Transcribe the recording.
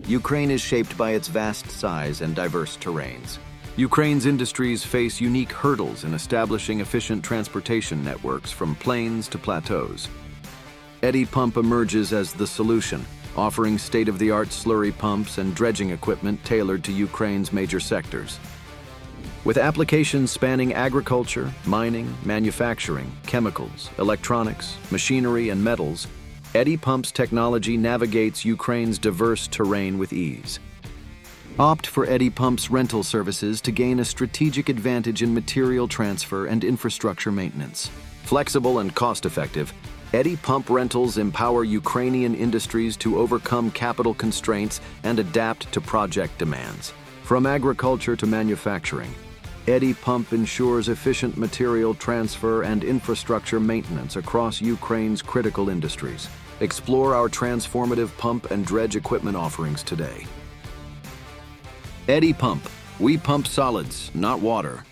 Ukraine is shaped by its vast size and diverse terrains. Ukraine's industries face unique hurdles in establishing efficient transportation networks from plains to plateaus. EDDY Pump emerges as the solution, offering state-of-the-art slurry pumps and dredging equipment tailored to Ukraine's major sectors. With applications spanning agriculture, mining, manufacturing, chemicals, electronics, machinery, and metals, EDDY Pump's technology navigates Ukraine's diverse terrain with ease. Opt for EDDY Pump's rental services to gain a strategic advantage in material transfer and infrastructure maintenance. Flexible and cost-effective, EDDY Pump rentals empower Ukrainian industries to overcome capital constraints and adapt to project demands. From agriculture to manufacturing, EDDY Pump ensures efficient material transfer and infrastructure maintenance across Ukraine's critical industries. Explore our transformative pump and dredge equipment offerings today. EDDY Pump. We pump solids, not water.